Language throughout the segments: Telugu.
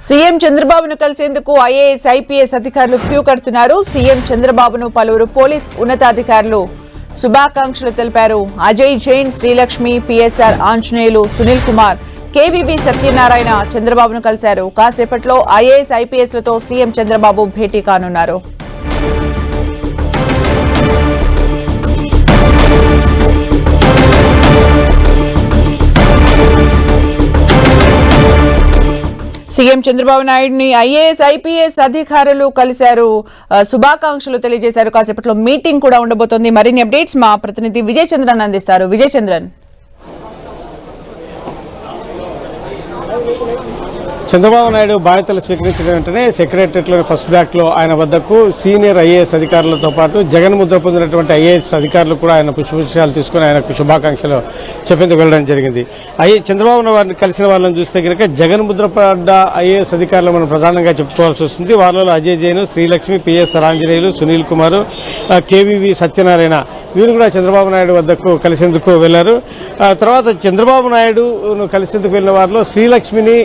సీఎం చంద్రబాబును కలిసేందుకు ఐఏఎస్ ఐపీఎస్ అధికారులు క్యూ కడుతున్నారు. సీఎం చంద్రబాబును పలువురు పోలీస్ ఉన్నతాధికారులు శుభాకాంక్షలు తెలిపారు. అజయ్ జైన్, శ్రీలక్ష్మి, పిఎస్ఆర్ ఆంజనేయులు, సునీల్ కుమార్, కేవీబీ సత్యనారాయణ చంద్రబాబును కలిశారు. కాసేపట్లో ఐఏఎస్ ఐపీఎస్లతో సీఎం చంద్రబాబు భేటీ కానున్నారు. సీఎం చంద్రబాబు నాయుడిని ఐఏఎస్ ఐపీఎస్ అధికారులు కలిశారు, శుభాకాంక్షలు తెలియజేశారు. కాసేపట్లో మీటింగ్ కూడా ఉండబోతోంది. మరిన్ని అప్డేట్స్ మా ప్రతినిధి విజయ్ చంద్రన్ అందిస్తారు. విజయ్ చంద్రన్, చంద్రబాబు నాయుడు బాధ్యతలు స్వీకరించిన వెంటనే సెక్రటరియట్లోని ఫస్ట్ బ్లాక్ లో ఆయన వద్దకు సీనియర్ ఐఏఎస్ అధికారులతో పాటు జగన్ ముద్ర పొందినటువంటి ఐఏఎస్ అధికారులు కూడా ఆయన పుష్పగుచ్చాలు తీసుకుని ఆయనకు శుభాకాంక్షలు చెప్పేందుకు వెళ్ళడం జరిగింది. చంద్రబాబు వారిని కలిసిన వాళ్ళని చూస్తే కనుక జగన్ ముద్ర పడ్డ ఐఏఎస్ అధికారులు మనం ప్రధానంగా చెప్పుకోవాల్సి వస్తుంది. వాళ్ళలో అజయ్ జైన్, శ్రీలక్ష్మి, పిఎస్ఆర్ ఆంజనేయులు, సునీల్ కుమార్, కేవీబీ సత్యనారాయణ వీరు కూడా చంద్రబాబు నాయుడు వద్దకు కలిసేందుకు వెళ్లారు. తర్వాత చంద్రబాబు నాయుడు కలిసేందుకు వెళ్లిన వారిలో శ్రీలక్ష్మిని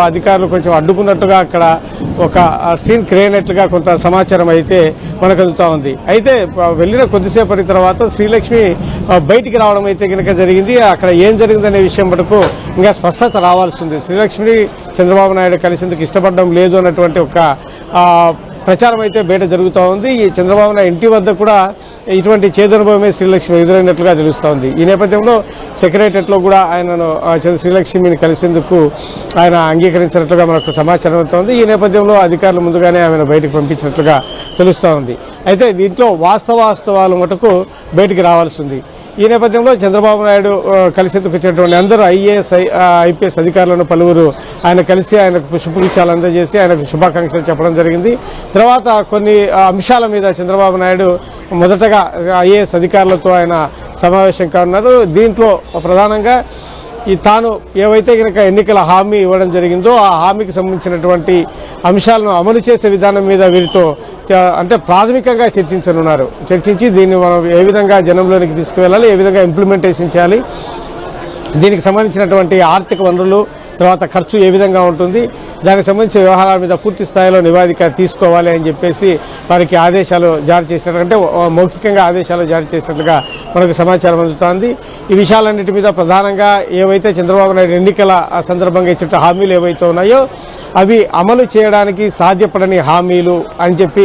అధికారులు కొంచెం అడ్డుకున్నట్టుగా అక్కడ ఒక సీన్ క్రియేనట్లుగా కొంత సమాచారం అయితే మనకు అందుతా ఉంది. అయితే వెళ్లిన కొద్దిసేపటి తర్వాత శ్రీలక్ష్మి బయటికి రావడం అయితే కనుక జరిగింది. అక్కడ ఏం జరిగిందనే విషయం మటుకు ఇంకా స్పష్టత రావాల్సి ఉంది. శ్రీలక్ష్మిని చంద్రబాబు నాయుడు కలిసేందుకు ఇష్టపడడం లేదు అన్నటువంటి ఒక ప్రచారం అయితే బయట జరుగుతూ ఉంది. ఈ చంద్రబాబు నాయుడు ఇంటి వద్ద కూడా ఇటువంటి చేదనుభవమే శ్రీలక్ష్మి ఎదురైనట్లుగా తెలుస్తూ ఉంది. ఈ నేపథ్యంలో సెక్రటరియట్లో కూడా ఆయనను శ్రీలక్ష్మిని కలిసేందుకు ఆయన అంగీకరించినట్లుగా మనకు సమాచారం అవుతోంది. ఈ నేపథ్యంలో అధికారులు ముందుగానే ఆమెను బయటకు పంపించినట్లుగా తెలుస్తూ ఉంది. అయితే దీంట్లో వాస్తవాలు మటుకు బయటికి రావాల్సి ఉంది. ఈ నేపథ్యంలో చంద్రబాబు నాయుడు కలిసేందుకు వచ్చినటువంటి అందరూ ఐఏఎస్ ఐపీఎస్ అధికారులను పలువురు ఆయన కలిసి ఆయనకు పుష్పగుచ్చాలు అందజేసి ఆయనకు శుభాకాంక్షలు చెప్పడం జరిగింది. తర్వాత కొన్ని అంశాల మీద చంద్రబాబు నాయుడు మొదటగా ఐఏఎస్ అధికారులతో ఆయన సమావేశం కానున్నారు. దీంట్లో ప్రధానంగా తాను ఏవైతే కనుక ఎన్నికల హామీ ఇవ్వడం జరిగిందో ఆ హామీకి సంబంధించినటువంటి అంశాలను అమలు చేసే విధానం మీద వీరితో అంటే ప్రాథమికంగా చర్చించనున్నారు. చర్చించి దీన్ని మనం ఏ విధంగా జనంలోనికి తీసుకువెళ్ళాలి, ఏ విధంగా ఇంప్లిమెంటేషన్ చేయాలి, దీనికి సంబంధించినటువంటి ఆర్థిక వనరులు, తర్వాత ఖర్చు ఏ విధంగా ఉంటుంది, దానికి సంబంధించిన వ్యవహారాల మీద పూర్తి స్థాయిలో నివేదిక తీసుకోవాలి అని చెప్పేసి వారికి ఆదేశాలు జారీ చేసినట్టు, అంటే మౌఖికంగా ఆదేశాలు జారీ చేసినట్లుగా మనకు సమాచారం అందుతోంది. ఈ విషయాలన్నిటి మీద ప్రధానంగా ఏవైతే చంద్రబాబు నాయుడు ఎన్నికల సందర్భంగా ఇచ్చిన హామీలు ఏవైతే ఉన్నాయో అవి అమలు చేయడానికి సాధ్యపడని హామీలు అని చెప్పి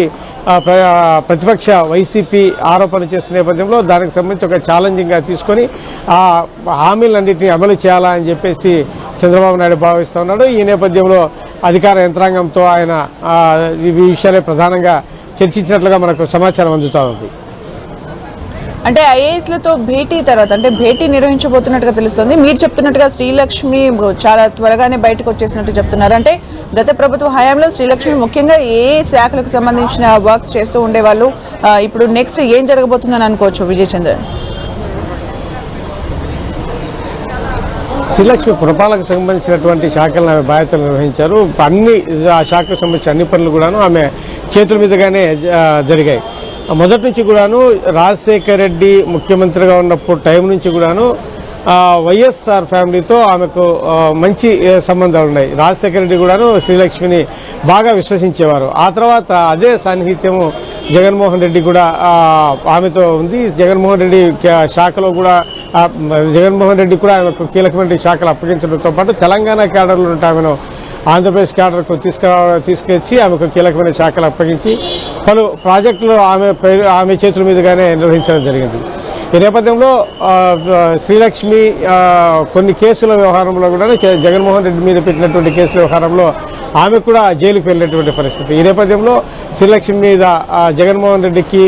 ప్రతిపక్ష వైసీపీ ఆరోపణలు చేస్తున్న నేపథ్యంలో దానికి సంబంధించి ఒక ఛాలెంజింగ్గా తీసుకొని ఆ హామీలన్నింటినీ అమలు చేయాలా అని చెప్పేసి చంద్రబాబు నాయుడు భావిస్తూ ఉన్నాడు. ఈ నేపథ్యంలో అధికార యంత్రాంగంతో ఆయన ఈ విషయాలే ప్రధానంగా చర్చించినట్లుగా మనకు సమాచారం అందుతూ ఉంది. అంటే ఐఏఎస్లతో భేటీ తర్వాత అంటే భేటీ నిర్వహించబోతున్నట్టుగా తెలుస్తుంది. మీరు చెప్తున్నట్టుగా శ్రీలక్ష్మి చాలా త్వరగానే బయటకు వచ్చేసినట్టు చెప్తున్నారు. అంటే గత ప్రభుత్వ హయాంలో శ్రీలక్ష్మి ముఖ్యంగా ఏ శాఖలకు సంబంధించిన వర్క్స్ చేస్తూ ఉండేవాళ్ళు, ఇప్పుడు నెక్స్ట్ ఏం జరగబోతుందని అనుకోవచ్చు విజయ్ చంద్రన్? శ్రీలక్ష్మి పురపాలకు సంబంధించినటువంటి శాఖలను ఆమె బాధ్యతలు నిర్వహించారు. అన్ని ఆ శాఖకు సంబంధించిన అన్ని పనులు కూడాను ఆమె చేతుల మీదుగానే జరిగాయి. మొదటి నుంచి కూడాను రాజశేఖర్ రెడ్డి ముఖ్యమంత్రిగా ఉన్నప్పుడు టైం నుంచి కూడాను వైఎస్ఆర్ ఫ్యామిలీతో ఆమెకు మంచి సంబంధాలు ఉన్నాయి. రాజశేఖర రెడ్డి కూడాను శ్రీలక్ష్మిని బాగా విశ్వసించేవారు. ఆ తర్వాత అదే సాన్నిహిత్యము జగన్మోహన్ రెడ్డి కూడా ఆమెతో ఉంది. జగన్మోహన్ రెడ్డి శాఖలో కూడా జగన్మోహన్ రెడ్డి కూడా ఆమెకు కీలకమైన శాఖలు అప్పగించడంతో పాటు తెలంగాణ క్యాడర్లో ఉంటే ఆమెను ఆంధ్రప్రదేశ్ క్యాడర్కు తీసుకొచ్చి ఆమెకు కీలకమైన శాఖలు అప్పగించి పలు ప్రాజెక్టులు ఆమె చేతుల మీదుగానే నిర్వహించడం జరిగింది. ఈ నేపథ్యంలో శ్రీలక్ష్మి కొన్ని కేసుల వ్యవహారంలో కూడా జగన్మోహన్ రెడ్డి మీద పెట్టినటువంటి కేసుల వ్యవహారంలో ఆమె కూడా జైలుకు వెళ్ళినటువంటి పరిస్థితి. ఈ నేపథ్యంలో శ్రీలక్ష్మి మీద జగన్మోహన్ రెడ్డికి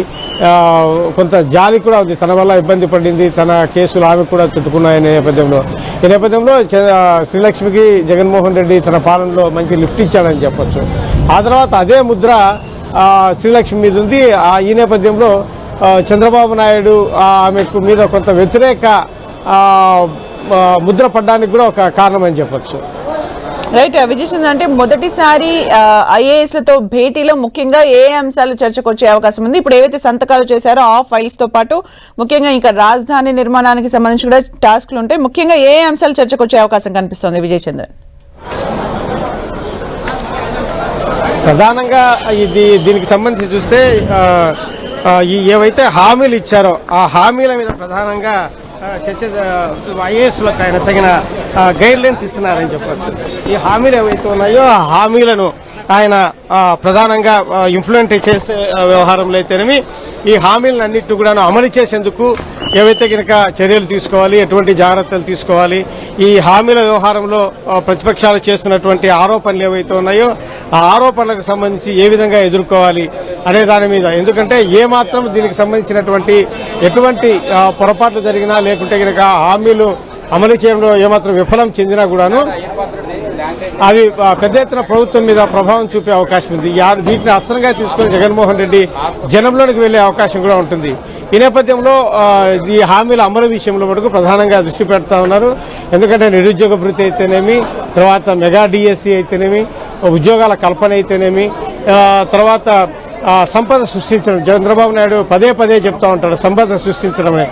కొంత జాలి కూడా ఉంది. తన వల్ల ఇబ్బంది పడింది, తన కేసులు ఆమె కూడా చుట్టుకున్నాయనే నేపథ్యంలో ఈ నేపథ్యంలో శ్రీలక్ష్మికి జగన్మోహన్ రెడ్డి తన పాలనలో మంచి లిఫ్ట్ ఇచ్చాడని చెప్పొచ్చు. ఆ తర్వాత అదే ముద్ర శ్రీలక్ష్మి మీద ఉంది. ఈ నేపథ్యంలో చంద్రబాబు నాయుడు ఆమెకు మీద కొంత వ్యతిరేక ముద్ర పడడానికి కూడా ఒక కారణమని చెప్పొచ్చు. రైట్ విజయ్ చంద్ర, అంటే మొదటిసారి ఐఏఎస్లతో భేటీలో ముఖ్యంగా ఏ అంశాలు చర్చకు వచ్చే అవకాశం ఉంది? ఇప్పుడు ఏవైతే సంతకాలు చేశారో ఆ ఫైల్స్ తో పాటు ముఖ్యంగా ఇంకా రాజధాని నిర్మాణానికి సంబంధించి కూడా టాస్క్లు ఉంటాయి. ముఖ్యంగా ఏ అంశాలు చర్చకు వచ్చే అవకాశం కనిపిస్తోంది విజయ్ చంద్ర? ప్రధానంగా దీనికి సంబంధించి చూస్తే ఏవైతే హామీలు ఇచ్చారో ఆ హామీల మీద ప్రధానంగా చర్చ ఐఏఎస్లకు ఆయన తగిన గైడ్ లైన్స్ ఇస్తున్నారని చెప్పచ్చు. ఈ హామీలు ఏవైతే ఉన్నాయో ఆ హామీలను ఆయన ప్రధానంగా ఇంప్లిమెంట్ చేసే వ్యవహారంలో అయితేనేమి ఈ హామీలను అన్నింటినీ కూడా అమలు చేసేందుకు ఏవైతే కనుక చర్యలు తీసుకోవాలి, ఎటువంటి జాగ్రత్తలు తీసుకోవాలి, ఈ హామీల వ్యవహారంలో ప్రతిపక్షాలు చేస్తున్నటువంటి ఆరోపణలు ఏవైతే ఉన్నాయో ఆ ఆరోపణలకు సంబంధించి ఏ విధంగా ఎదుర్కోవాలి అనే దాని మీద, ఎందుకంటే ఏమాత్రం దీనికి సంబంధించినటువంటి ఎటువంటి పొరపాట్లు జరిగినా లేకుంటే కనుక హామీలు అమలు చేయడంలో ఏమాత్రం విఫలం చెందినా కూడాను అవి పెద్ద ఎత్తున ప్రభుత్వం మీద ప్రభావం చూపే అవకాశం ఉంది. వీటిని అస్త్రంగా తీసుకొని జగన్మోహన్ రెడ్డి జనంలోనికి వెళ్లే అవకాశం కూడా ఉంటుంది. ఈ నేపథ్యంలో ఈ హామీల అమలు విషయంలో మటుకు ప్రధానంగా దృష్టి పెడతా ఉన్నారు. ఎందుకంటే నిరుద్యోగ భృతి అయితేనేమి, తర్వాత మెగా డిఎస్సీ అయితేనేమి, ఉద్యోగాల కల్పన అయితేనేమి, తర్వాత సంపద సృష్టించడం. చంద్రబాబు నాయుడు పదే పదే చెప్తా ఉంటాడు సంపద సృష్టించడమే.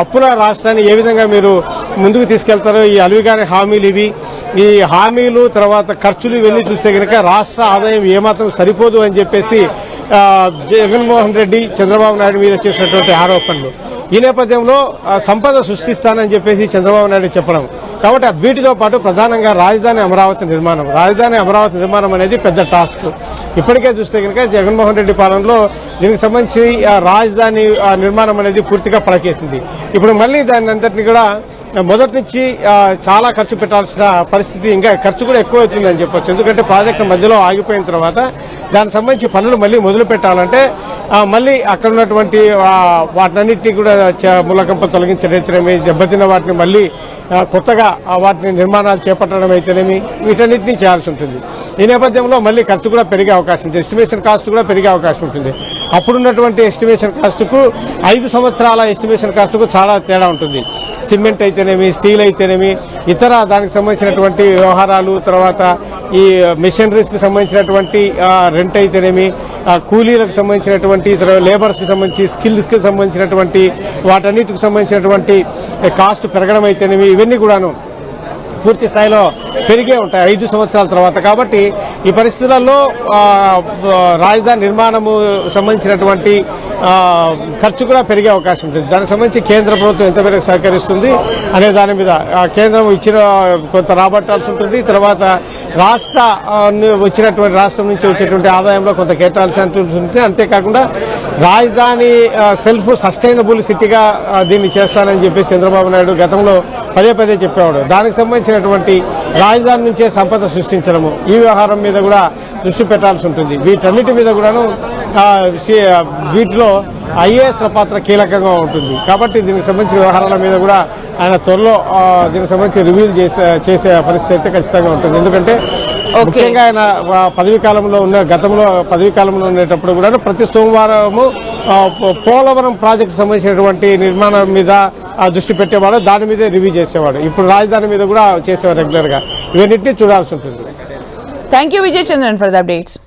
అప్పుల రాష్ట్రాన్ని ఏ విధంగా మీరు ముందుకు తీసుకెళ్తారో ఈ అలివిగానే హామీలు ఇవి. ఈ హామీలు తర్వాత ఖర్చులు ఇవన్నీ చూస్తే కనుక రాష్ట్ర ఆదాయం ఏమాత్రం సరిపోదు అని చెప్పేసి జగన్మోహన్ రెడ్డి చంద్రబాబు నాయుడు మీద చేసినటువంటి ఆరోపణలు. ఈ నేపథ్యంలో సంపద సృష్టిస్తానని చెప్పేసి చంద్రబాబు నాయుడు చెప్పడం. కాబట్టి వీటితో పాటు ప్రధానంగా రాజధాని అమరావతి నిర్మాణం అనేది పెద్ద టాస్క్. ఇప్పటికే చూస్తే కనుక జగన్మోహన్ రెడ్డి పాలనలో దీనికి సంబంధించి రాజధాని నిర్మాణం అనేది పూర్తిగా పడకేసింది. ఇప్పుడు మళ్ళీ దాని అంతటిని కూడా మొదటి నుంచి చాలా ఖర్చు పెట్టాల్సిన పరిస్థితి, ఇంకా ఖర్చు కూడా ఎక్కువ అవుతుందని చెప్పొచ్చు. ఎందుకంటే ప్రాజెక్టు మధ్యలో ఆగిపోయిన తర్వాత దానికి సంబంధించి పనులు మళ్ళీ మొదలు పెట్టాలంటే మళ్ళీ అక్కడ ఉన్నటువంటి వాటినన్నింటినీ కూడా మూలకంప తొలగించడైతేనేమి, దెబ్బతిన్న వాటిని మళ్ళీ కొత్తగా వాటిని నిర్మాణాలు చేపట్టడం అయితేనేమి, వీటన్నిటినీ చేయాల్సి ఉంటుంది. ఈ నేపథ్యంలో మళ్ళీ ఖర్చు కూడా పెరిగే అవకాశం ఉంటుంది, ఎస్టిమేషన్ కాస్ట్ కూడా పెరిగే అవకాశం ఉంటుంది. అప్పుడున్నటువంటి ఎస్టిమేషన్ కాస్ట్కు 5 సంవత్సరాల ఎస్టిమేషన్ కాస్ట్కు చాలా తేడా ఉంటుంది. సిమెంట్ అయితేనేమి, స్టీల్ అయితేనేమి, ఇతర దానికి సంబంధించినటువంటి వ్యవహారాలు, తర్వాత ఈ మెషినరీస్కి సంబంధించినటువంటి రెంట్ అయితేనేమి, కూలీలకు సంబంధించినటువంటి లేబర్స్కి సంబంధించి స్కిల్స్కి సంబంధించినటువంటి వాటన్నిటికి సంబంధించినటువంటి కాస్ట్ పెరగడం అయితేనేమి, ఇవన్నీ కూడాను పూర్తి స్థాయిలో పెరిగే ఉంటాయి 5 సంవత్సరాల తర్వాత. కాబట్టి ఈ పరిస్థితులలో రాజధాని నిర్మాణము సంబంధించినటువంటి ఖర్చు కూడా పెరిగే అవకాశం ఉంటుంది. దానికి సంబంధించి కేంద్ర ప్రభుత్వం ఎంతవరకు సహకరిస్తుంది అనే దాని మీద కేంద్రం ఇచ్చిన కొంత రాబట్టాల్సి ఉంటుంది. తర్వాత రాష్ట్రం నుంచి వచ్చేటువంటి ఆదాయంలో కొంత కేటాయించాల్సి ఉంటుంది. అంతేకాకుండా రాజధాని సెల్ఫ్ సస్టైనబుల్ సిటీగా దీన్ని చేస్తానని చెప్పి చంద్రబాబు నాయుడు గతంలో పదే పదే చెప్పేవాడు. దానికి సంబంధించినటువంటి రాజధాని నుంచే సంపద సృష్టించడము, ఈ వ్యవహారం మీద కూడా దృష్టి పెట్టాల్సి ఉంటుంది. వీటన్నిటి మీద కూడాను వీటిలో ఐఏఎస్ల పాత్ర కీలకంగా ఉంటుంది. కాబట్టి దీనికి సంబంధించిన వ్యవహారాల మీద కూడా ఆయన త్వరలో దీనికి సంబంధించి రివ్యూలు చేసే పరిస్థితి అయితే ఖచ్చితంగా ఉంటుంది. ఎందుకంటే ముఖ్యంగా ఆయన గతంలో పదవీ కాలంలో ఉండేటప్పుడు కూడా ప్రతి సోమవారము పోలవరం ప్రాజెక్టు సంబంధించినటువంటి నిర్మాణం మీద దృష్టి పెట్టేవాడు, దాని మీదే రివ్యూ చేసేవాడు. ఇప్పుడు రాజధాని మీద కూడా చేసేవాడు రెగ్యులర్ గా. ఇవన్నింటినీ చూడాల్సి ఉంటుంది. Thank you Vijay Chandran for the updates.